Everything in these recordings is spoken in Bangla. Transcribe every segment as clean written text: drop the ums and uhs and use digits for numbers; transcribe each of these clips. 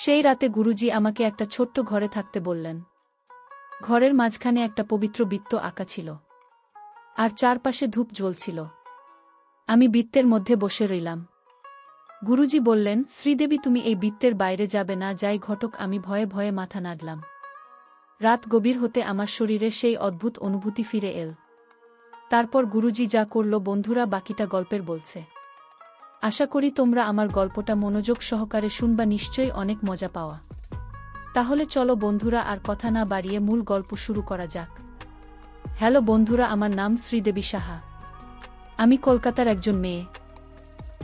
সেই রাতে গুরুজি আমাকে একটা ছোট্ট ঘরে থাকতে বললেন। ঘরের মাঝখানে একটা পবিত্র বৃত্ত আঁকা ছিল, আর চারপাশে ধূপ জ্বলছিল। আমি বৃত্তের মধ্যে বসে রইলাম। গুরুজি বললেন, শ্রীদেবী, তুমি এই বৃত্তের বাইরে যাবে না, যাই ঘটক। আমি ভয়ে ভয়ে মাথা নাড়লাম। রাত গভীর হতে আমার শরীরে সেই অদ্ভুত অনুভূতি ফিরে এল। তারপর গুরুজি যা করল, বন্ধুরা বাকিটা গল্পের বলছে। আশা করি তোমরা আমার গল্পটা মনোযোগ সহকারে শুনবা, নিশ্চয়ই অনেক মজা পাওয়া। তাহলে চলো বন্ধুরা, আর কথা না বাড়িয়ে মূল গল্প শুরু করা যাক। হ্যালো বন্ধুরা, আমার নাম শ্রীদেবী সাহা। আমি কলকাতার একজন মেয়ে।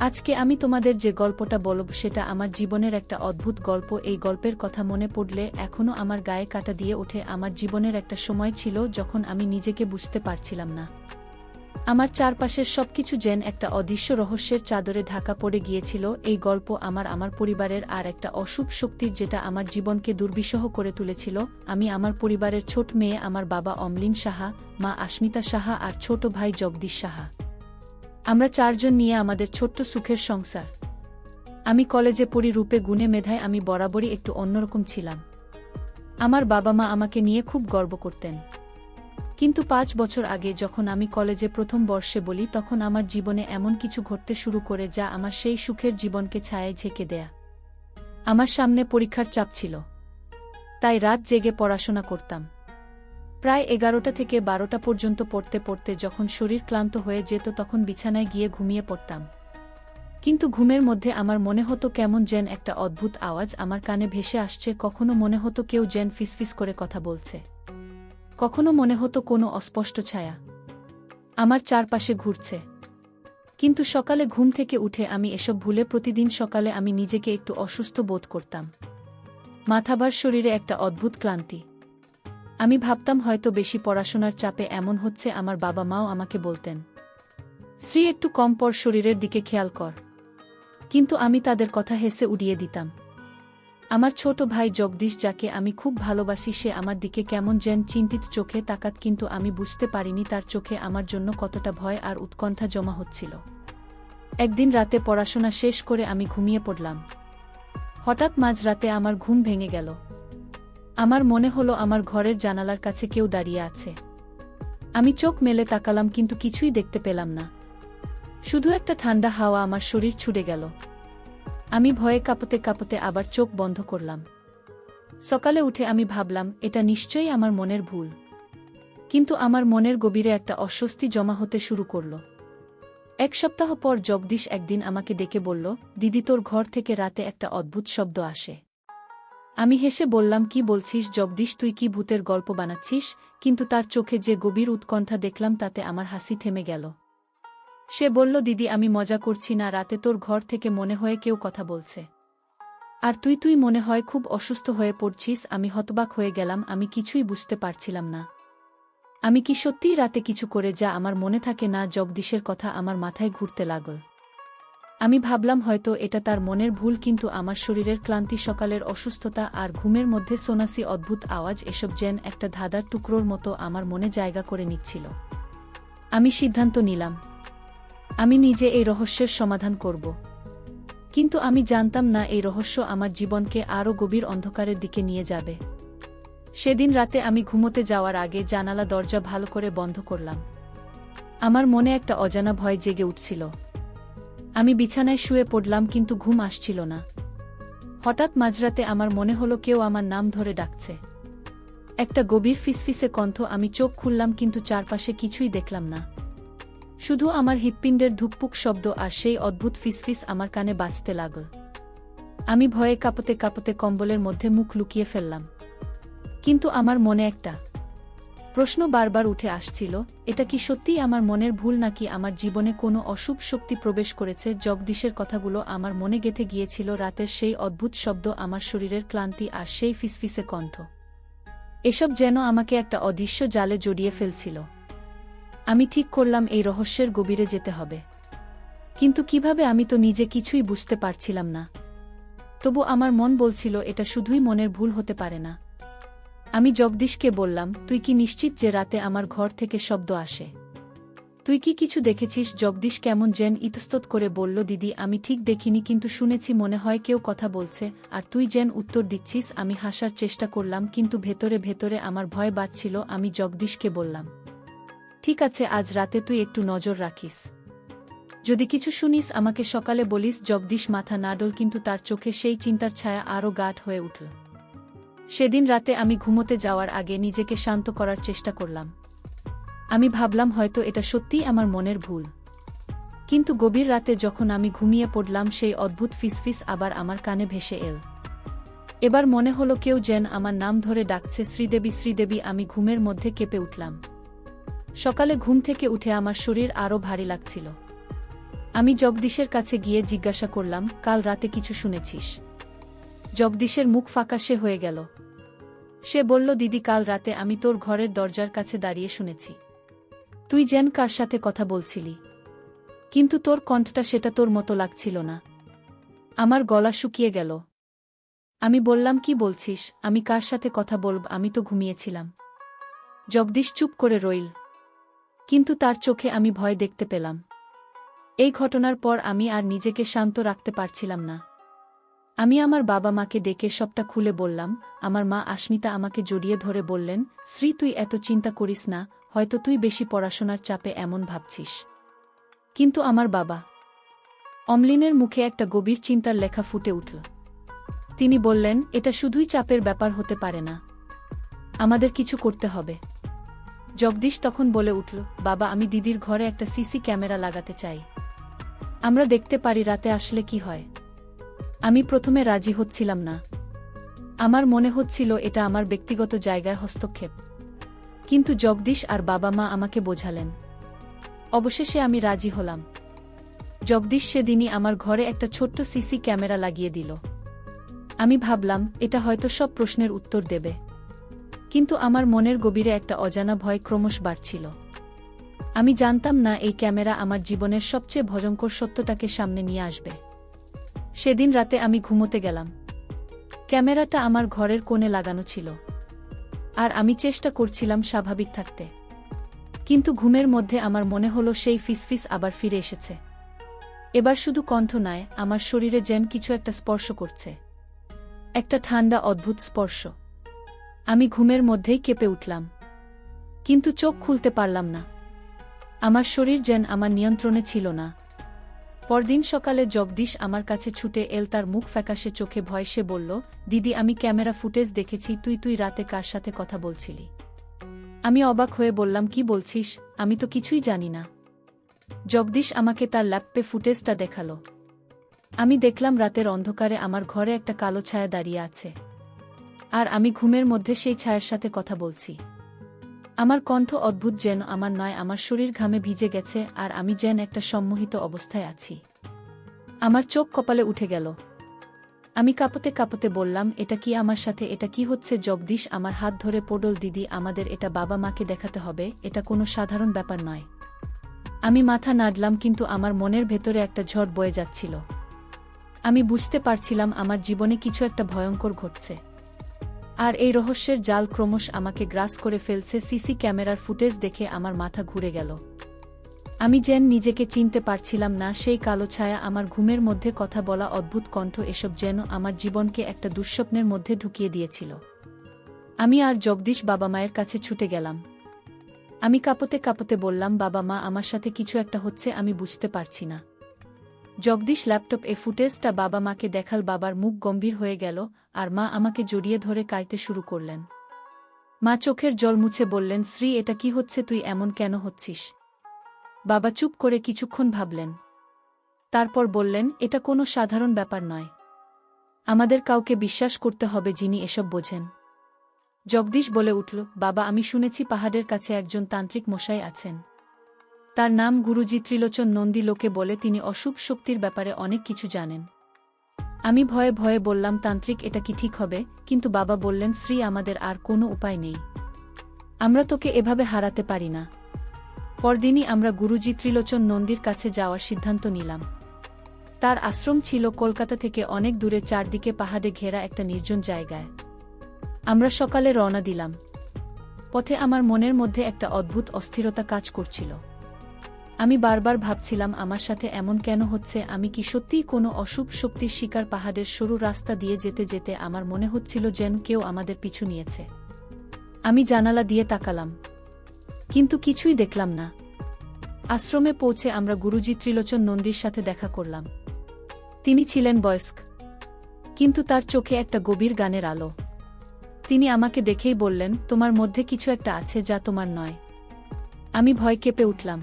আজকে আমি তোমাদের যে গল্পটা বলব সেটা আমার জীবনের একটা অদ্ভুত গল্প। এই গল্পের কথা মনে পড়লে এখনও আমার গায়ে কাঁটা দিয়ে ওঠে। আমার জীবনের একটা সময় ছিল যখন আমি নিজেকে বুঝতে পারছিলাম না। আমার চারপাশের সবকিছু যেন একটা অদৃশ্য রহস্যের চাদরে ঢাকা পড়ে গিয়েছিল। এই গল্প আমার পরিবারের আর একটা অশুভ শক্তির, যেটা আমার জীবনকে দুর্বিষহ করে তুলেছিল। আমি আমার পরিবারের ছোট মেয়ে। আমার বাবা অমলিন সাহা, মা আস্মিতা সাহা আর ছোট ভাই জগদীশ সাহা। আমরা চারজন নিয়ে আমাদের ছোট্ট সুখের সংসার। আমি কলেজে পড়ি, রূপে গুণে মেধায় আমি বরাবরই একটু অন্যরকম ছিলাম। আমার বাবা মা আমাকে নিয়ে খুব গর্ব করতেন। কিন্তু 5 বছর আগে যখন আমি কলেজে প্রথম বর্ষে বলি, তখন আমার জীবনে এমন কিছু ঘটতে শুরু করে যা আমার সেই সুখের জীবনকে ছায়ায় ঝেঁকে দেয়া। আমার সামনে পরীক্ষার চাপ ছিল, তাই রাত জেগে পড়াশোনা করতাম। প্রায় 11টা থেকে 12টা পর্যন্ত পড়তে পড়তে যখন শরীর ক্লান্ত হয়ে যেত, তখন বিছানায় গিয়ে ঘুমিয়ে পড়তাম। কিন্তু ঘুমের মধ্যে আমার মনে হতো কেমন যেন একটা অদ্ভুত আওয়াজ আমার কানে ভেসে আসছে। কখনো মনে হতো কেউ যেন ফিসফিস করে কথা বলছে, কখনো মনে হতো কোনো অস্পষ্ট ছায়া আমার চারপাশে ঘুরছে। কিন্তু সকালে ঘুম থেকে উঠে আমি এসব ভুলে প্রতিদিন সকালে আমি নিজেকে একটু অসুস্থ বোধ করতাম। মাথাভার, শরীরে একটা অদ্ভুত ক্লান্তি। আমি ভাবতাম হয়তো বেশি পড়াশোনার চাপে এমন হচ্ছে। আমার বাবা মাও আমাকে বলতেন, শ্রী, একটু কম পড়, শরীরের দিকে খেয়াল কর। কিন্তু আমি তাদের কথা হেসে উড়িয়ে দিতাম। আমার ছোট ভাই জগদীশ, যাকে আমি খুব ভালোবাসি, সে আমার দিকে কেমন যেন চিন্তিত চোখে তাকাত, কিন্তু আমি বুঝতে পারিনি তার চোখে আমার জন্য কতটা ভয় আর উৎকণ্ঠা জমা হচ্ছিল। একদিন রাতে পড়াশোনা শেষ করে আমি ঘুমিয়ে পড়লাম। হঠাৎ মাঝরাতে আমার ঘুম ভেঙে গেল। আমার মনে হলো আমার ঘরের জানালার কাছে কেউ দাঁড়িয়ে আছে। আমি চোখ মেলে তাকালাম, কিন্তু কিছুই দেখতে পেলাম না। শুধু একটা ঠান্ডা হাওয়া আমার শরীর ছুঁড়ে গেল। আমি ভয়ে কাঁপতে কাঁপতে আবার চোখ বন্ধ করলাম। সকালে উঠে আমি ভাবলাম, এটা নিশ্চয়ই আমার মনের ভুল। কিন্তু আমার মনের গভীরে একটা অস্বস্তি জমা হতে শুরু করল। 1 সপ্তাহ পর জগদীশ একদিন আমাকে ডেকে বলল, দিদি, তোর ঘর থেকে রাতে একটা অদ্ভুত শব্দ আসে। আমি হেসে বললাম, কি বলছিস জগদীশ, তুই কি ভূতের গল্প বানাচ্ছিস? কিন্তু তার চোখে যে গভীর উৎকণ্ঠা দেখলাম, তাতে আমার হাসি থেমে গেল। সে বলল, দিদি, আমি মজা করছি না। রাতে তোর ঘর থেকে মনে হয় কেউ কথা বলছে। আর তুই মনে হয় খুব অসুস্থ হয়ে পড়ছিস। আমি হতবাক হয়ে গেলাম। আমি কিছুই বুঝতে পারছিলাম না। আমি কি সত্যিই রাতে কিছু করে যা আমার মনে থাকে না? জগদীশের কথা আমার মাথায় ঘুরতে লাগল। আমি ভাবলাম হয়তো এটা তার মনের ভুল, কিন্তু আমার শরীরের ক্লান্তি, সকালের অসুস্থতা আর ঘুমের মধ্যে সোনাসি অদ্ভুত আওয়াজ, এসব যেন একটা ধাঁধার টুকরোর মতো আমার মনে জায়গা করে নিচ্ছিল। আমি সিদ্ধান্ত নিলাম, আমি নিজে এই রহস্যের সমাধান করব। কিন্তু আমি জানতাম না এই রহস্য আমার জীবনকে আরও গভীর অন্ধকারের দিকে নিয়ে যাবে। সেদিন রাতে আমি ঘুমোতে যাওয়ার আগে জানালা দরজা ভালো করে বন্ধ করলাম। আমার মনে একটা অজানা ভয় জেগে উঠছিল। আমি বিছানায় শুয়ে পড়লাম, কিন্তু ঘুম আসছিল না। হঠাৎ মাঝরাতে আমার মনে হলো কেউ আমার নাম ধরে ডাকছে। একটা গভীর ফিসফিসে কণ্ঠ। আমি চোখ খুললাম, কিন্তু চারপাশে কিছুই দেখলাম না। শুধু আমার হৃৎপিণ্ডের ধুকপুক শব্দ আর সেই অদ্ভুত ফিসফিস আমার কানে বাজতে লাগল। আমি ভয়ে কাঁপতে কাঁপতে কম্বলের মধ্যে মুখ লুকিয়ে ফেললাম। কিন্তু আমার মনে একটা প্রশ্ন বারবার উঠে আসছিল, এটা কি সত্যিই আমার মনের ভুল, নাকি আমার জীবনে কোনো অশুভ শক্তি প্রবেশ করেছে? জগদীশের কথাগুলো আমার মনে গেঁথে গিয়েছিল। রাতের সেই অদ্ভুত শব্দ, আমার শরীরের ক্লান্তি আর সেই ফিসফিসে কণ্ঠ, এসব যেন আমাকে একটা অদৃশ্য জালে জড়িয়ে ফেলছিল। আমি ঠিক করলাম এই রহস্যের গভীরে যেতে হবে। কিন্তু কিভাবে? আমি তো নিজে কিছুই বুঝতে পারছিলাম না। তবু আমার মন বলছিল এটা শুধুই মনের ভুল হতে পারে না। আমি জগদীশকে বললাম, তুই কি নিশ্চিত যে রাতে আমার ঘর থেকে শব্দ আসে? তুই কি কিছু দেখেছিস? জগদীশ কেমন যেন ইতস্তত করে বলল। দিদি, আমি ঠিক দেখিনি, কিন্তু শুনেছি, মনে হয় কেউ কথা বলছে। আর তুই যেন উত্তর দিচ্ছিস। আমি হাসার চেষ্টা করলাম, কিন্তু ভেতরে ভেতরে আমার ভয় বাড়ছিল। আমি জগদীশকে বললাম, ঠিক আছে, আজ রাতে তুই একটু নজর রাখিস। যদি কিছু শুনিস আমাকে সকালে বলিস। জগদীশ মাথা নাড়ল, কিন্তু তার চোখে সেই চিন্তার ছায়া আরও গাঢ় হয়ে উঠল। সেদিন রাতে আমি ঘুমোতে যাওয়ার আগে নিজেকে শান্ত করার চেষ্টা করলাম। আমি ভাবলাম হয়তো এটা সত্যিই আমার মনের ভুল। কিন্তু গভীর রাতে যখন আমি ঘুমিয়ে পড়লাম, সেই অদ্ভুত ফিসফিস আবার আমার কানে ভেসে এল। এবার মনে হলো কেউ যেন আমার নাম ধরে ডাকছে, শ্রীদেবী, শ্রীদেবী। আমি ঘুমের মধ্যে কেঁপে উঠলাম। সকালে ঘুম থেকে উঠে আমার শরীর আরও ভারী লাগছিল। আমি জগদীশের কাছে গিয়ে জিজ্ঞাসা করলাম, কাল রাতে কিছু শুনেছিস? জগদীশের মুখ ফ্যাকাশে হয়ে গেল। সে বলল, দিদি, কাল রাতে আমি তোর ঘরের দরজার কাছে দাঁড়িয়ে শুনেছি। তুই যেন কার সাথে কথা বলছিলি, কিন্তু তোর কণ্ঠটা সেটা তোর মতো লাগছিল না। আমার গলা শুকিয়ে গেল। আমি বললাম, কি বলছিস? আমি কার সাথে কথা বলব? আমি তো ঘুমিয়েছিলাম। জগদীশ চুপ করে রইল, কিন্তু তার চোখে আমি ভয় দেখতে পেলাম। এই ঘটনার পর আমি আর নিজেকে শান্ত রাখতে পারছিলাম না। আমি আমার বাবা মাকে ডেকে সবটা খুলে বললাম। আমার মা আস্মিতা আমাকে জড়িয়ে ধরে বললেন, শ্রী, তুই এত চিন্তা করিস না, হয়তো তুই বেশি পড়াশোনার চাপে এমন ভাবছিস। কিন্তু আমার বাবা অমলিনের মুখে একটা গভীর চিন্তার লেখা ফুটে উঠল। তিনি বললেন, এটা শুধুই চাপের ব্যাপার হতে পারে না, আমাদের কিছু করতে হবে। জগদীশ তখন বলে উঠল, বাবা, আমি দিদির ঘরে একটা সিসি ক্যামেরা লাগাতে চাই। আমরা দেখতে পারি রাতে আসলে কি হয়। আমি প্রথমে রাজি হচ্ছিলাম না। আমার মনে হচ্ছিল এটা আমার ব্যক্তিগত জায়গায় হস্তক্ষেপ। কিন্তু জগদীশ আর বাবা মা আমাকে বোঝালেন। অবশেষে আমি রাজি হলাম। জগদীশ সেদিনই আমার ঘরে একটা ছোট্ট সিসি ক্যামেরা লাগিয়ে দিল। আমি ভাবলাম এটা হয়তো সব প্রশ্নের উত্তর দেবে, কিন্তু আমার মনের গভীরে একটা অজানা ভয় ক্রমশ বাড়ছিল। আমি জানতাম না এই ক্যামেরা আমার জীবনের সবচেয়ে ভয়ঙ্কর সত্যটাকে সামনে নিয়ে আসবে। সেদিন রাতে আমি ঘুমোতে গেলাম। ক্যামেরাটা আমার ঘরের কোণে লাগানো ছিল, আর আমি চেষ্টা করছিলাম স্বাভাবিক থাকতে। কিন্তু ঘুমের মধ্যে আমার মনে হলো সেই ফিসফিস আবার ফিরে এসেছে। এবার শুধু কণ্ঠ নয়, আমার শরীরে যেন কিছু একটা স্পর্শ করছে, একটা ঠান্ডা অদ্ভুত স্পর্শ। আমি ঘুমের মধ্যেই কেঁপে উঠলাম, কিন্তু চোখ খুলতে পারলাম না। আমার শরীর যেন আমার নিয়ন্ত্রণে ছিল না। পরদিন সকালে জগদীশ আমার কাছে ছুটে এল, তার মুখ ফ্যাকাশে, চোখে ভয়। সে বলল, দিদি, আমি ক্যামেরা ফুটেজ দেখেছি। তুই রাতে কার সাথে কথা বলছিলি? আমি অবাক হয়ে বললাম, কি বলছিস? আমি তো কিছুই জানি না। জগদীশ আমাকে তার ল্যাপটপে ফুটেজটা দেখালো। আমি দেখলাম রাতের অন্ধকারে আমার ঘরে একটা কালো ছায়া দাঁড়িয়ে আছে, আর আমি ঘুমের মধ্যে সেই ছায়ার সাথে কথা বলছি। আমার কণ্ঠ অদ্ভুত, যেন আমার নয়। আমার শরীর ঘামে ভিজে গেছে, আর আমি যেন একটা সম্মোহিত অবস্থায় আছি। আমার চোখ কপালে উঠে গেল। আমি কাঁপতে কাঁপতে বললাম, এটা কি আমার সাথে? এটা কি হচ্ছে? জগদীশ আমার হাত ধরে পড়ল, দিদি, আমাদের এটা বাবা মাকে দেখাতে হবে। এটা কোনো সাধারণ ব্যাপার নয়। আমি মাথা নাড়লাম, কিন্তু আমার মনের ভেতরে একটা ঝড় বয়ে যাচ্ছিল। আমি বুঝতে পারছিলাম আমার জীবনে কিছু একটা ভয়ঙ্কর ঘটছে, আর এই রহস্যের জাল ক্রমশ আমাকে গ্রাস করে ফেলছে। সিসি ক্যামেরার ফুটেজ দেখে আমার মাথা ঘুরে গেল। আমি যেন নিজেকে চিনতে পারছিলাম না। সেই কালো ছায়া, আমার ঘুমের মধ্যে কথা বলা অদ্ভুত কণ্ঠ, এসব যেন আমার জীবনকে একটা দুঃস্বপ্নের মধ্যে ঢুকিয়ে দিয়েছিল। আমি আর জগদীশ বাবা মায়ের কাছে ছুটে গেলাম। আমি কাঁপতে কাঁপতে বললাম, বাবা মা, আমার সাথে কিছু একটা হচ্ছে, আমি বুঝতে পারছি না। জগদীশ ল্যাপটপ এ ফুটেজটা বাবা মাকে দেখাল। বাবার মুখ গম্ভীর হয়ে গেল, আর মা আমাকে জড়িয়ে ধরে কাঁদতে শুরু করলেন। মা চোখের জল মুছে বললেন, শ্রী, এটা কি হচ্ছে? তুই এমন কেন হচ্ছিস? বাবা চুপ করে কিছুক্ষণ ভাবলেন, তারপর বললেন, এটা কোনো সাধারণ ব্যাপার নয়। আমাদের কাউকে বিশ্বাস করতে হবে যিনি এসব বোঝেন। জগদীশ বলে উঠল, বাবা, আমি শুনেছি পাহাড়ের কাছে একজন তান্ত্রিক মশাই আছেন। তার নাম গুরুজি ত্রিলোচন নন্দী। লোকে বলে তিনি অশুভ শক্তির ব্যাপারে অনেক কিছু জানেন। আমি ভয়ে ভয়ে বললাম, তান্ত্রিক, এটা কি ঠিক হবে? কিন্তু বাবা বললেন, শ্রী, আমাদের আর কোনো উপায় নেই। আমরা তোকে এভাবে হারাতে পারি না। পরদিনই আমরা গুরুজি ত্রিলোচন নন্দীর কাছে যাওয়ার সিদ্ধান্ত নিলাম। তার আশ্রম ছিল কলকাতা থেকে অনেক দূরে, চারদিকে পাহাড়ে ঘেরা একটা নির্জন জায়গায়। আমরা সকালে রওনা দিলাম। পথে আমার মনের মধ্যে একটা অদ্ভুত অস্থিরতা কাজ করছিল। আমি বারবার ভাবছিলাম আমার সাথে এমন কেন হচ্ছে, আমি কি সত্যিই কোনো অশুভ শক্তির শিকার? পাহাড়ের সরু রাস্তা দিয়ে যেতে যেতে আমার মনে হচ্ছিল যেন কেউ আমাদের পিছু নিয়েছে। আমি জানালা দিয়ে তাকালাম, কিন্তু কিছুই দেখলাম না। আশ্রমে পৌঁছে আমরা গুরুজি ত্রিলোচন নন্দীর সাথে দেখা করলাম। তিনি ছিলেন বয়স্ক, কিন্তু তার চোখে একটা গভীর গানের আলো। তিনি আমাকে দেখেই বললেন, তোমার মধ্যে কিছু একটা আছে যা তোমার নয়। আমি ভয় কেঁপে উঠলাম।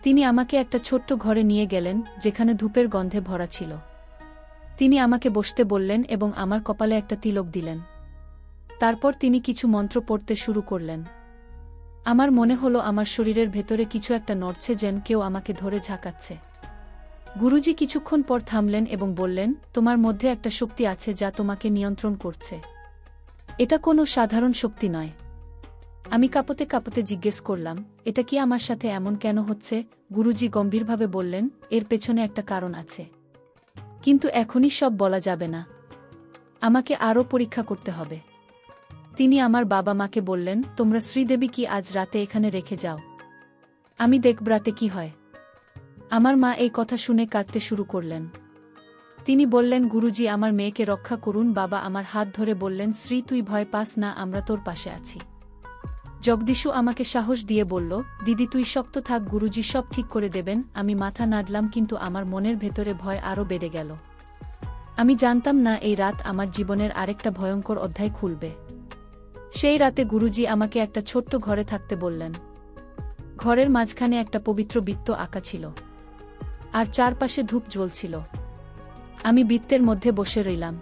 তিনি আমাকে একটা ছোট্ট ঘরে নিয়ে গেলেন, যেখানে ধূপের গন্ধে ভরা ছিল। তিনি আমাকে বসতে বললেন এবং আমার কপালে একটা তিলক দিলেন। তারপর তিনি কিছু মন্ত্র পড়তে শুরু করলেন। আমার মনে হলো আমার শরীরের ভেতরে কিছু একটা নড়ছে, যেন কেউ আমাকে ধরে ঝাঁকাচ্ছে। গুরুজি কিছুক্ষণ পর থামলেন এবং বললেন, তোমার মধ্যে একটা শক্তি আছে যা তোমাকে নিয়ন্ত্রণ করছে। এটা কোনো সাধারণ শক্তি নয়। আমি কাঁপতে কাঁপতে জিজ্ঞেস করলাম, এটা কি আমার সাথে এমন কেন হচ্ছে? গুরুজি গম্ভীরভাবে বললেন, এর পেছনে একটা কারণ আছে, কিন্তু এখনই সব বলা যাবে না। আমাকে আরও পরীক্ষা করতে হবে। তিনি আমার বাবা মাকে বললেন, তোমরা শ্রীদেবী কি আজ রাতে এখানে রেখে যাও, আমি দেখব রাতে কি হয়। আমার মা এই কথা শুনে কাঁদতে শুরু করলেন। তিনি বললেন, গুরুজি আমার মেয়েকে রক্ষা করুন। বাবা আমার হাত ধরে বললেন, শ্রী তুই ভয় পাস না, আমরা তোর পাশে আছি। জগদীশু আমাকে সাহস দিয়ে বলল, দিদি তুই শক্ত থাক, গুরুজি সব ঠিক করে দেবেন। আমি মাথা নাড়লাম, কিন্তু আমার মনের ভেতরে ভয় আরও বেড়ে গেল। আমি জানতাম না এই রাত আমার জীবনের আরেকটা ভয়ঙ্কর অধ্যায় খুলবে। সেই রাতে গুরুজি আমাকে একটা ছোট্ট ঘরে থাকতে বললেন। ঘরের মাঝখানে একটা পবিত্র বৃত্ত আঁকা ছিল, আর চারপাশে ধূপ জ্বলছিল। আমি বৃত্তের মধ্যে বসে রইলাম।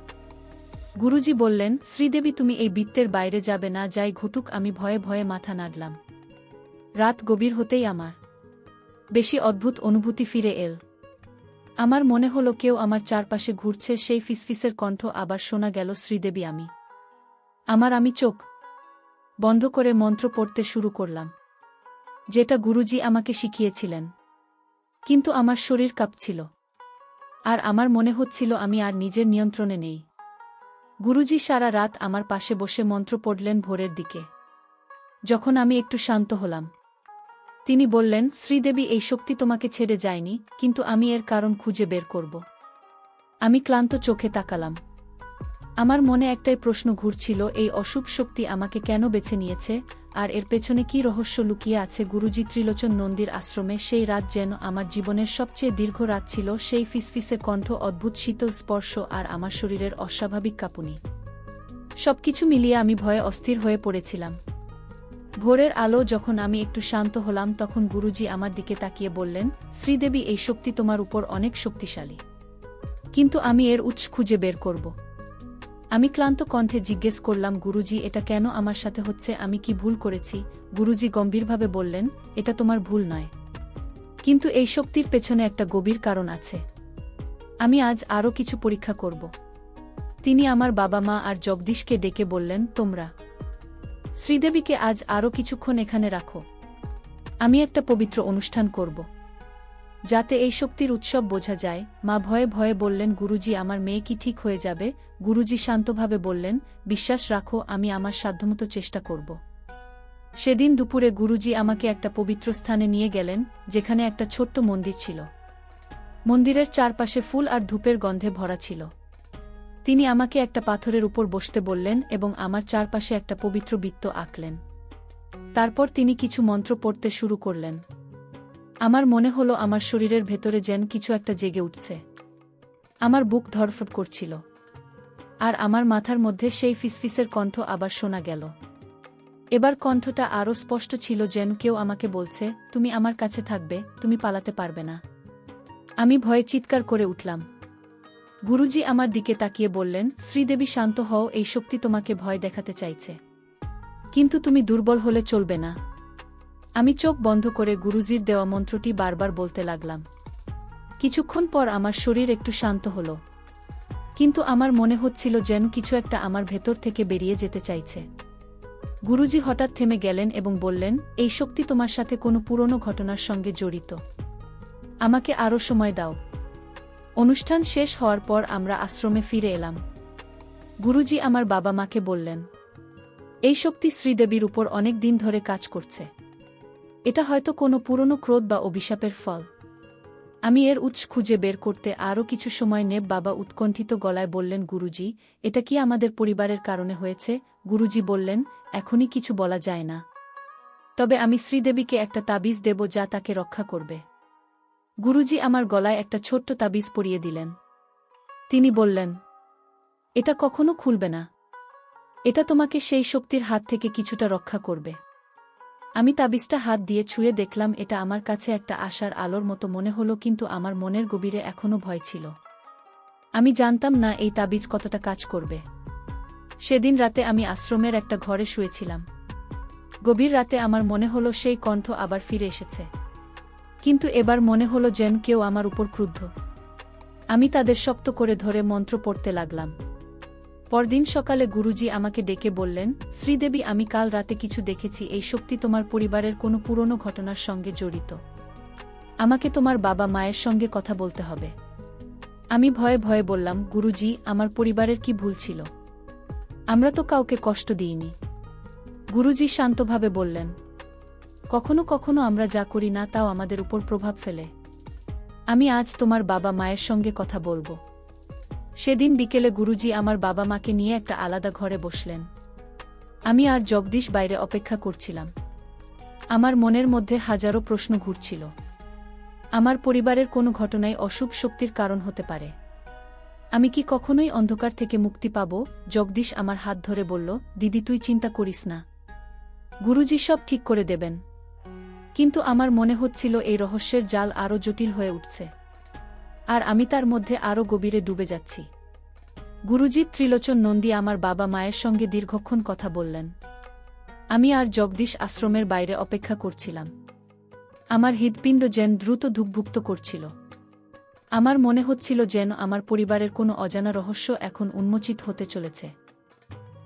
গুরুজি বললেন, শ্রীদেবী তুমি এই বৃত্তের বাইরে যাবে না, যাই ঘটুক। আমি ভয়ে ভয়ে মাথা নাড়লাম। রাত গভীর হতেই আমার বেশি অদ্ভুত অনুভূতি ফিরে এল। আমার মনে হলো কেউ আমার চারপাশে ঘুরছে। সেই ফিসফিসের কণ্ঠ আবার শোনা গেল, শ্রীদেবী আমি চোখ বন্ধ করে মন্ত্র পড়তে শুরু করলাম, যেটা গুরুজি আমাকে শিখিয়েছিলেন। কিন্তু আমার শরীর কাঁপছিল, আর আমার মনে হচ্ছিল আমি আর নিজের নিয়ন্ত্রণে নেই। গুরুজি সারা রাত আমার পাশে বসে মন্ত্র পড়লেন। ভোরের দিকে যখন আমি একটু শান্ত হলাম, তিনি বললেন, শ্রীদেবী এই শক্তি তোমাকে ছেড়ে যায়নি, কিন্তু আমি এর কারণ খুঁজে বের করব। আমি ক্লান্ত চোখে তাকালাম। আমার মনে একটাই প্রশ্ন ঘুরছিল, এই অশুভ শক্তি আমাকে কেন বেছে নিয়েছে, আর এর পেছনে কি রহস্য লুকিয়ে আছে? গুরুজি ত্রিলোচন নন্দীর আশ্রমে সেই রাত যেন আমার জীবনের সবচেয়ে দীর্ঘ রাত ছিল। সেই ফিসফিসে কণ্ঠ, অদ্ভুত শীতল স্পর্শ, আর আমার শরীরের অস্বাভাবিক কাঁপুনি, সবকিছু মিলিয়ে আমি ভয়ে অস্থির হয়ে পড়েছিলাম। ভোরের আলো যখন আমি একটু শান্ত হলাম, তখন গুরুজি আমার দিকে তাকিয়ে বললেন, শ্রীদেবী এই শক্তি তোমার উপর অনেক শক্তিশালী, কিন্তু আমি এর উৎস খুঁজে বের করব। আমি ক্লান্ত কণ্ঠে জিজ্ঞেস করলাম, গুরুজি এটা কেন আমার সাথে হচ্ছে? আমি কি ভুল করেছি? গুরুজি গম্ভীরভাবে বললেন, এটা তোমার ভুল নয়, কিন্তু এই শক্তির পেছনে একটা গভীর কারণ আছে। আমি আজ আরও কিছু পরীক্ষা করব। তিনি আমার বাবা মা আর জগদীশকে ডেকে বললেন, তোমরা শ্রীদেবীকে আজ আরও কিছুক্ষণ এখানে রাখো। আমি একটা পবিত্র অনুষ্ঠান করব, যাতে এই শক্তির উৎসব বোঝা যায়। মা ভয়ে ভয়ে বললেন, গুরুজি আমার মেয়ে কি ঠিক হয়ে যাবে? গুরুজি শান্তভাবে বললেন, বিশ্বাস রাখো, আমি আমার সাধ্যমতো চেষ্টা করব। সেদিন দুপুরে গুরুজি আমাকে একটা পবিত্র স্থানে নিয়ে গেলেন, যেখানে একটা ছোট্ট মন্দির ছিল। মন্দিরের চারপাশে ফুল আর ধূপের গন্ধে ভরা ছিল। তিনি আমাকে একটা পাথরের উপর বসতে বললেন এবং আমার চারপাশে একটা পবিত্র বৃত্ত আঁকলেন। তারপর তিনি কিছু মন্ত্র পড়তে শুরু করলেন। আমার মনে হলো আমার শরীরের ভেতরে যেন কিছু একটা জেগে উঠছে। আমার বুক ধড়ফড় করছিল, আর আমার মাথার মধ্যে সেই ফিসফিসের কণ্ঠ আবার শোনা গেল। এবার কণ্ঠটা আরও স্পষ্ট ছিল, যেন কেউ আমাকে বলছে, তুমি আমার কাছে থাকবে, তুমি পালাতে পারবে না। আমি ভয়ে চিৎকার করে উঠলাম। গুরুজি আমার দিকে তাকিয়ে বললেন, শ্রীদেবী শান্ত হও, এই শক্তি তোমাকে ভয় দেখাতে চাইছে, কিন্তু তুমি দুর্বল হলে চলবে না। আমি চোখ বন্ধ করে গুরুজির দেওয়া মন্ত্রটি বারবার বলতে লাগলাম। কিছুক্ষণ পর আমার শরীর একটু শান্ত হল, কিন্তু আমার মনে হচ্ছিল যেন কিছু একটা আমার ভেতর থেকে বেরিয়ে যেতে চাইছে। গুরুজি হঠাৎ থেমে গেলেন এবং বললেন, এই শক্তি তোমার সাথে কোনো পুরনো ঘটনার সঙ্গে জড়িত। আমাকে আরও সময় দাও। অনুষ্ঠান শেষ হওয়ার পর আমরা আশ্রমে ফিরে এলাম। গুরুজি আমার বাবা মাকে বললেন, এই শক্তি শ্রীদেবীর উপর অনেক দিন ধরে কাজ করছে। এটা হয়তো কোনো পুরনো ক্রোধ বা অভিশাপের ফল। আমি এর উৎস খুঁজে বের করতে আরও কিছু সময় নেব। বাবা উৎকণ্ঠিত গলায় বললেন, গুরুজি, এটা কি আমাদের পরিবারের কারণে হয়েছে? গুরুজি বললেন, এখনই কিছু বলা যায় না। তবে আমি শ্রীদেবীকে একটা তাবিজ দেব যা তাকে রক্ষা করবে। গুরুজি আমার গলায় একটা ছোট্ট তাবিজ পরিয়ে দিলেন। তিনি বললেন, এটা কখনো খুলবে না। এটা তোমাকে সেই শক্তির হাত থেকে কিছুটা রক্ষা করবে। আমি তাবিজটা হাত দিয়ে ছুঁয়ে দেখলাম, এটা আমার কাছে একটা আশার আলোর মতো মনে হলো, কিন্তু আমার মনের গভীরে এখনও ভয় ছিল। আমি জানতাম না এই তাবিজ কতটা কাজ করবে। সেদিন রাতে আমি আশ্রমের একটা ঘরে শুয়েছিলাম। গভীর রাতে আমার মনে হলো সেই কণ্ঠ আবার ফিরে এসেছে। কিন্তু এবার মনে হলো যেন কেউ আমার উপর ক্রুদ্ধ। আমি তাদের শক্ত করে ধরে মন্ত্র পড়তে লাগলাম। পরদিন সকালে গুরুজি আমাকে ডেকে বললেন, শ্রীদেবী, আমি কাল রাতে কিছু দেখেছি। এই শক্তি তোমার পরিবারের কোনো পুরনো ঘটনার সঙ্গে জড়িত। আমাকে তোমার বাবা মায়ের সঙ্গে কথা বলতে হবে। আমি ভয়ে ভয়ে বললাম, গুরুজি, আমার পরিবারের কি ভুল ছিল? আমরা তো কাউকে কষ্ট দিইনি। গুরুজি শান্তভাবে বললেন, কখনো কখনো আমরা যা করি না তাও আমাদের উপর প্রভাব ফেলে। আমি আজ তোমার বাবা মায়ের সঙ্গে কথা বলবো। সেদিন বিকেলে গুরুজি আমার বাবা মাকে নিয়ে একটা আলাদা ঘরে বসলেন। আমি আর জগদীশ বাইরে অপেক্ষা করছিলাম। আমার মনের মধ্যে হাজারো প্রশ্ন ঘুরছিল। আমার পরিবারের কোনো ঘটনাই অশুভ শক্তির কারণ হতে পারে। আমি কি কখনোই অন্ধকার থেকে মুক্তি পাব? জগদীশ আমার হাত ধরে বলল, দিদি, তুই চিন্তা করিস না। গুরুজি সব ঠিক করে দেবেন। কিন্তু আমার মনে হচ্ছিল এই রহস্যের জাল আরও জটিল হয়ে উঠছে, আর আমি তার মধ্যে আরও গভীরে ডুবে যাচ্ছি। গুরুজি ত্রিলোচন নন্দী আমার বাবা মায়ের সঙ্গে দীর্ঘক্ষণ কথা বললেন। আমি আর জগদীশ আশ্রমের বাইরে অপেক্ষা করছিলাম। আমার হৃৎপিণ্ড যেন দ্রুত ধুকভুক্ত করছিল। আমার মনে হচ্ছিল যেন আমার পরিবারের কোনো অজানা রহস্য এখন উন্মোচিত হতে চলেছে।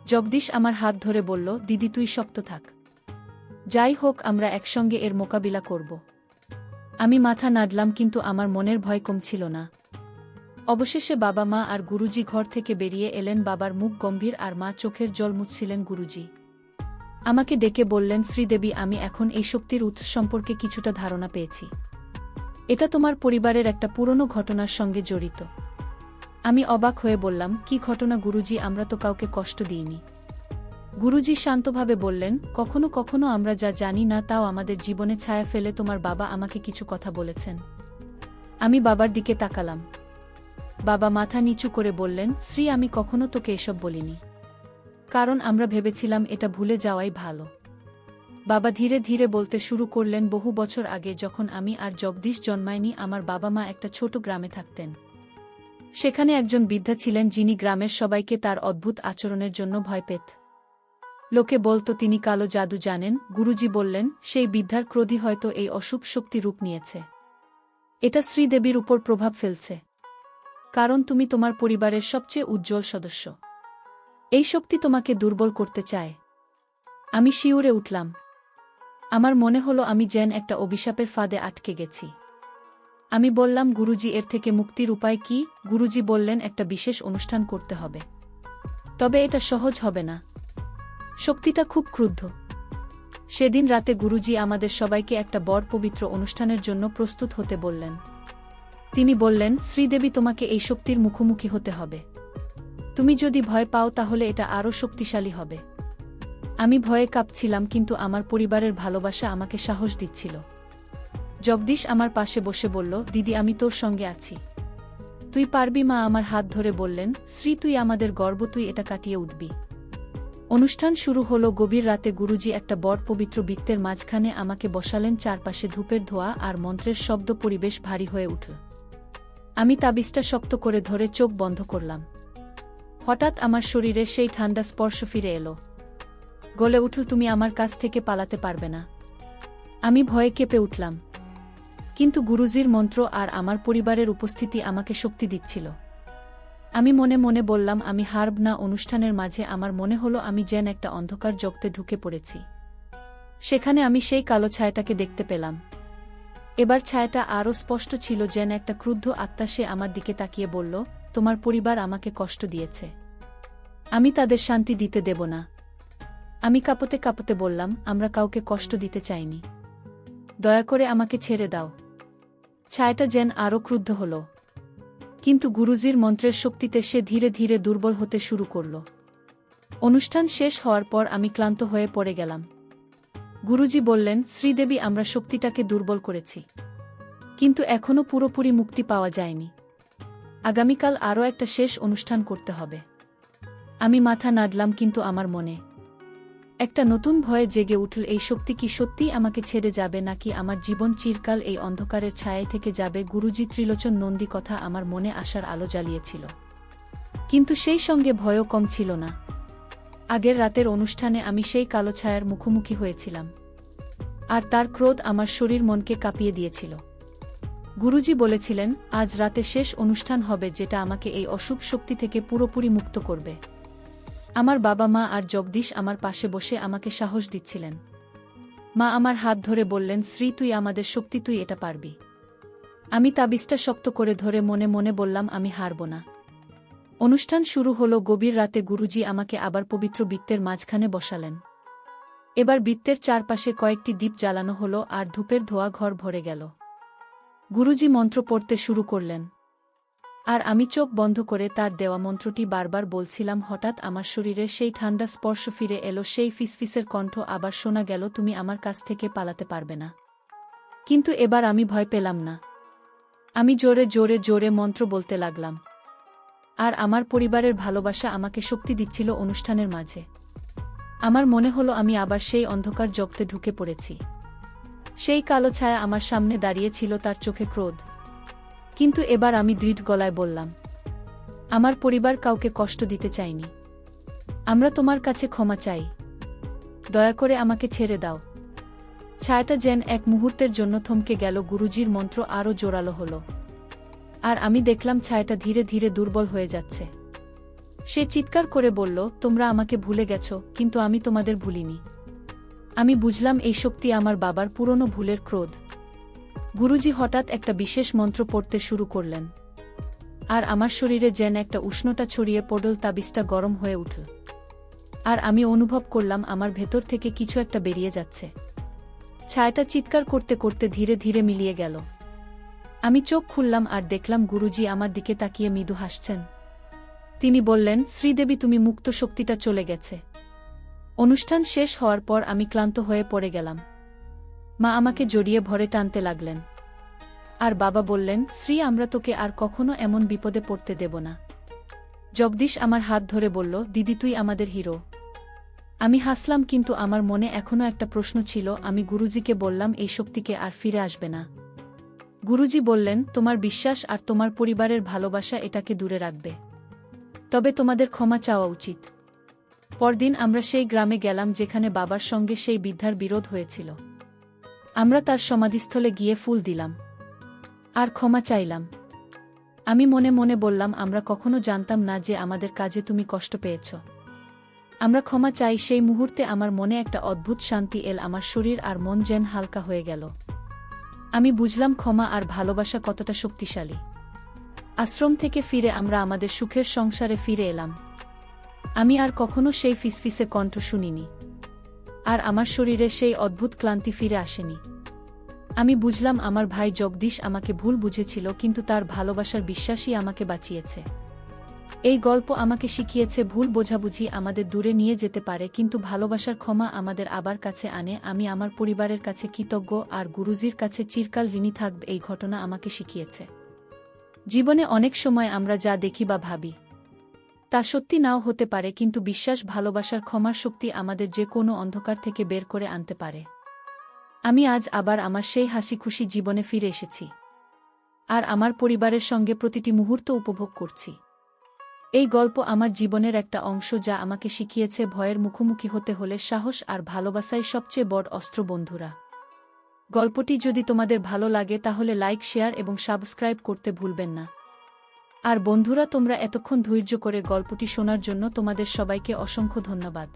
জগদীশ আমার হাত ধরে বলল, দিদি, তুই শক্ত থাক। যাই হোক, আমরা একসঙ্গে এর মোকাবিলা করব। আমি মাথা নাড়লাম, কিন্তু আমার মনের ভয় কমছিল না। অবশেষে বাবা মা আর গুরুজি ঘর থেকে বেরিয়ে এলেন। বাবার মুখ গম্ভীর আর মা চোখের জল মুছছিলেন। গুরুজি আমাকে ডেকে বললেন, শ্রীদেবী, আমি এখন এই শক্তির উৎস সম্পর্কে কিছুটা ধারণা পেয়েছি। এটা তোমার পরিবারের একটা পুরনো ঘটনার সঙ্গে জড়িত। আমি অবাক হয়ে বললাম, কি ঘটনা গুরুজি? আমরা তো কাউকে কষ্ট দিইনি। গুরুজি শান্তভাবে বললেন, কখনো কখনো আমরা যা জানি না তাও আমাদের জীবনে ছায়া ফেলে। তোমার বাবা আমাকে কিছু কথা বলেছেন। আমি বাবার দিকে তাকালাম। বাবা মাথা নিচু করে বললেন, শ্রী, আমি কখনো তোকে এসব বলিনি, কারণ আমরা ভেবেছিলাম এটা ভুলে যাওয়াই ভালো। বাবা ধীরে ধীরে বলতে শুরু করলেন, বহু বছর আগে যখন আমি আর জগদীশ জন্মায়নি, আমার বাবা মা একটা ছোট গ্রামে থাকতেন। সেখানে একজন বৃদ্ধা ছিলেন যিনি গ্রামের সবাইকে তার অদ্ভুত আচরণের জন্য ভয় পেত। লোকে বলতো তিনি কালো জাদু জানেন। গুরুজি বললেন, সেই বৃদ্ধার ক্রোধই হয়তো এই অশুভ শক্তি রূপ নিয়েছে। এটা শ্রীদেবীর উপর প্রভাব ফেলছে, কারণ তুমি তোমার পরিবারের সবচেয়ে উজ্জ্বল সদস্য। এই শক্তি তোমাকে দুর্বল করতে চায়। আমি শিউরে উঠলাম। আমার মনে হলো আমি যেন একটা অভিশাপের ফাঁদে আটকে গেছি। আমি বললাম, গুরুজি, এর থেকে মুক্তির উপায় কি? গুরুজি বললেন, একটা বিশেষ অনুষ্ঠান করতে হবে। তবে এটা সহজ হবে না। শক্তিটা খুব ক্রুদ্ধ। সেদিন রাতে গুরুজি আমাদের সবাইকে একটা বড় পবিত্র অনুষ্ঠানের জন্য প্রস্তুত হতে বললেন। তিনি বললেন, শ্রীদেবী, তোমাকে এই শক্তির মুখোমুখি হতে হবে। তুমি যদি ভয় পাও তাহলে এটা আরও শক্তিশালী হবে। আমি ভয়ে কাঁপছিলাম, কিন্তু আমার পরিবারের ভালোবাসা আমাকে সাহস দিচ্ছিল। জগদীশ আমার পাশে বসে বলল, দিদি, আমি তোর সঙ্গে আছি। তুই পারবি। মা আমার হাত ধরে বললেন, শ্রী, তুই আমাদের গর্ব, তুই এটা কাটিয়ে উঠবি। অনুষ্ঠান শুরু হলো। গভীর রাতে গুরুজি একটা বড় পবিত্র বৃত্তের মাঝখানে আমাকে বসালেন। চারপাশে ধূপের ধোঁয়া আর মন্ত্রের শব্দ, পরিবেশ ভারী হয়ে উঠল। আমি তাবিজটা শক্ত করে ধরে চোখ বন্ধ করলাম। হঠাৎ আমার শরীরে সেই ঠান্ডা স্পর্শ ফিরে এলো। গলে উঠল, তুমি আমার কাছ থেকে পালাতে পারবে না। আমি ভয়ে কেঁপে উঠলাম, কিন্তু গুরুজির মন্ত্র আর আমার পরিবারের উপস্থিতি আমাকে শক্তি দিচ্ছিল। আমি মনে মনে বললাম, আমি হারব না। অনুষ্ঠানের মাঝে আমার মনে হলো আমি যেন একটা অন্ধকার জগতে ঢুকে পড়েছি। সেখানে আমি সেই কালো ছায়াটাকে দেখতে পেলাম। এবার ছায়াটা আরও স্পষ্ট ছিল, যেন একটা ক্রুদ্ধ আত্মা। সে আমার দিকে তাকিয়ে বলল, তোমার পরিবার আমাকে কষ্ট দিয়েছে, আমি তাদের শান্তি দিতে দেব না। আমি কাঁপতে কাঁপতে বললাম, আমরা কাউকে কষ্ট দিতে চাইনি। দয়া করে আমাকে ছেড়ে দাও। ছায়াটা যেন আরও ক্রুদ্ধ হল। কিন্তু গুরুজির মন্ত্রের শক্তিতে সে ধীরে ধীরে দুর্বল হতে শুরু করল। অনুষ্ঠান শেষ হওয়ার পর আমি ক্লান্ত হয়ে পড়ে গেলাম। গুরুজি বললেন, শ্রীদেবী, আমরা শক্তিটাকে দুর্বল করেছি, কিন্তু এখনও পুরোপুরি মুক্তি পাওয়া যায়নি। আগামীকাল আরও একটা শেষ অনুষ্ঠান করতে হবে। আমি মাথা নাড়লাম, কিন্তু আমার মনে একটা নতুন ভয়ে জেগে উঠল। এই শক্তি কি সত্যিই আমাকে ছেড়ে যাবে, নাকি আমার জীবন চিরকাল এই অন্ধকারের ছায়ায় থেকে যাবে? গুরুজি ত্রিলোচন নন্দী কথা আমার মনে আসার আলো জ্বালিয়েছিল, কিন্তু সেই সঙ্গে ভয়ও কম ছিল না। আগের রাতের অনুষ্ঠানে আমি সেই কালো ছায়ার মুখোমুখি হয়েছিলাম, আর তার ক্রোধ আমার শরীর মনকে কাঁপিয়ে দিয়েছিল। গুরুজি বলেছিলেন, আজ রাতে শেষ অনুষ্ঠান হবে, যেটা আমাকে এই অশুভ শক্তি থেকে পুরোপুরি মুক্ত করবে। আমার বাবা মা আর জগদীশ আমার পাশে বসে আমাকে সাহস দিচ্ছিলেন। মা আমার হাত ধরে বললেন, শ্রী, তুই আমাদের শক্তি, তুই এটা পারবি। আমি তাবিজটা শক্ত করে ধরে মনে মনে বললাম, আমি হারব না। অনুষ্ঠান শুরু হলো। গভীর রাতে গুরুজি আমাকে আবার পবিত্র বৃত্তের মাঝখানে বসালেন। এবার বৃত্তের চারপাশে কয়েকটি দ্বীপ জ্বালানো হলো, আর ধূপের ধোঁয়া ঘর ভরে গেল। গুরুজি মন্ত্র পড়তে শুরু করলেন, আর আমি চোখ বন্ধ করে তার দেওয়া মন্ত্রটি বারবার বলছিলাম। হঠাৎ আমার শরীরে সেই ঠান্ডা স্পর্শ ফিরে এলো, সেই ফিসফিসের কণ্ঠ আবার শোনা গেল, তুমি আমার কাছ থেকে পালাতে পারবে না। কিন্তু এবার আমি ভয় পেলাম না। আমি জোরে জোরে জোরে মন্ত্র বলতে লাগলাম, আর আমার পরিবারের ভালোবাসা আমাকে শক্তি দিচ্ছিল। অনুষ্ঠানের মাঝে আমার মনে হলো আমি আবার সেই অন্ধকার জগতে ঢুকে পড়েছি। সেই কালো ছায়া আমার সামনে দাঁড়িয়ে ছিল, তার চোখে ক্রোধ। কিন্তু এবার আমি দৃঢ় গলায় বললাম, আমার পরিবার কাউকে কষ্ট দিতে চাইনি। আমরা তোমার কাছে ক্ষমা চাই। দয়া করে আমাকে ছেড়ে দাও। ছায়াটা যেন এক মুহূর্তের জন্য থমকে গেল। গুরুজির মন্ত্র আরও জোরালো হলো, আর আমি দেখলাম ছায়াটা ধীরে ধীরে দুর্বল হয়ে যাচ্ছে। সে চিৎকার করে বলল, তোমরা আমাকে ভুলে গেছ, কিন্তু আমি তোমাদের ভুলিনি। আমি বুঝলাম এই শক্তি আমার বাবার পুরনো ভুলের ক্রোধ। গুরুজি হঠাৎ একটা বিশেষ মন্ত্র পড়তে শুরু করলেন, আর আমার শরীরে যেন একটা উষ্ণতা ছড়িয়ে পড়ল। তাবিজটা গরম হয়ে উঠল, আর আমি অনুভব করলাম আমার ভেতর থেকে কিছু একটা বেরিয়ে যাচ্ছে। ছায়াটা চিৎকার করতে করতে ধীরে ধীরে মিলিয়ে গেল। আমি চোখ খুললাম আর দেখলাম গুরুজি আমার দিকে তাকিয়ে মৃদু হাসছেন। তিনি বললেন, শ্রীদেবী, তুমি মুক্ত, শক্তিটা চলে গেছে। অনুষ্ঠান শেষ হওয়ার পর আমি ক্লান্ত হয়ে পড়ে গেলাম। মা আমাকে জড়িয়ে ভরে টানতে লাগলেন, আর বাবা বললেন, শ্রী, আমরা তোকে আর কখনো এমন বিপদে পড়তে দেব না। জগদীশ আমার হাত ধরে বলল, দিদি, তুই আমাদের হিরো। আমি হাসলাম, কিন্তু আমার মনে এখনো একটা প্রশ্ন ছিল। আমি গুরুজিকে বললাম, এই শক্তিকে আর ফিরে আসবে না। গুরুজি বললেন, তোমার বিশ্বাস আর তোমার পরিবারের ভালোবাসা এটাকে দূরে রাখবে। তবে তোমাদের ক্ষমা চাওয়া উচিত। পরদিন আমরা সেই গ্রামে গেলাম যেখানে বাবার সঙ্গে সেই বৃদ্ধার বিরোধ হয়েছিল। আমরা তার সমাধিস্থলে গিয়ে ফুল দিলাম আর ক্ষমা চাইলাম। আমি মনে মনে বললাম, আমরা কখনো জানতাম না যে আমাদের কাজে তুমি কষ্ট পেয়েছ। আমরা ক্ষমা চাই। সেই মুহূর্তে আমার মনে একটা অদ্ভুত শান্তি এল। আমার শরীর আর মন যেন হালকা হয়ে গেল। আমি বুঝলাম ক্ষমা আর ভালোবাসা কতটা শক্তিশালী। আশ্রম থেকে ফিরে আমরা আমাদের সুখের সংসারে ফিরে এলাম। আমি আর কখনো সেই ফিসফিসে কণ্ঠ শুনিনি, আর আমার শরীরে সেই অদ্ভুত ক্লান্তি ফিরে আসেনি। আমি বুঝলাম আমার ভাই জগদীশ আমাকে ভুল বুঝেছিল, কিন্তু তার ভালোবাসার বিশ্বাসই আমাকে বাঁচিয়েছে। এই গল্প আমাকে শিখিয়েছে, ভুল বোঝাবুঝি আমাদের দূরে নিয়ে যেতে পারে, কিন্তু ভালোবাসার ক্ষমা আমাদের আবার কাছে আনে। আমি আমার পরিবারের কাছে কৃতজ্ঞ, আর গুরুজির কাছে চিরকাল ঋণী থাকব। এই ঘটনা আমাকে শিখিয়েছে, জীবনে অনেক সময় আমরা যা দেখি বা ভাবি তা সত্যি নাও হতে পারে, কিন্তু বিশ্বাস, ভালোবাসার, ক্ষমার শক্তি আমাদের যে কোনো অন্ধকার থেকে বের করে আনতে পারে। আমি আজ আবার আমার সেই হাসি খুশি জীবনে ফিরে এসেছি, আর আমার পরিবারের সঙ্গে প্রতিটি মুহূর্ত উপভোগ করছি। এই গল্প আমার জীবনের একটা অংশ, যা আমাকে শিখিয়েছে ভয়ের মুখোমুখি হতে হলে সাহস আর ভালোবাসাই সবচেয়ে বড় অস্ত্র। বন্ধুরা, গল্পটি যদি তোমাদের ভালো লাগে তাহলে লাইক, শেয়ার এবং সাবস্ক্রাইব করতে ভুলবেন না। আর বন্ধুরা, তোমরা এতক্ষণ ধৈর্য করে গল্পটি শোনার জন্য তোমাদের সবাইকে অসংখ্য ধন্যবাদ।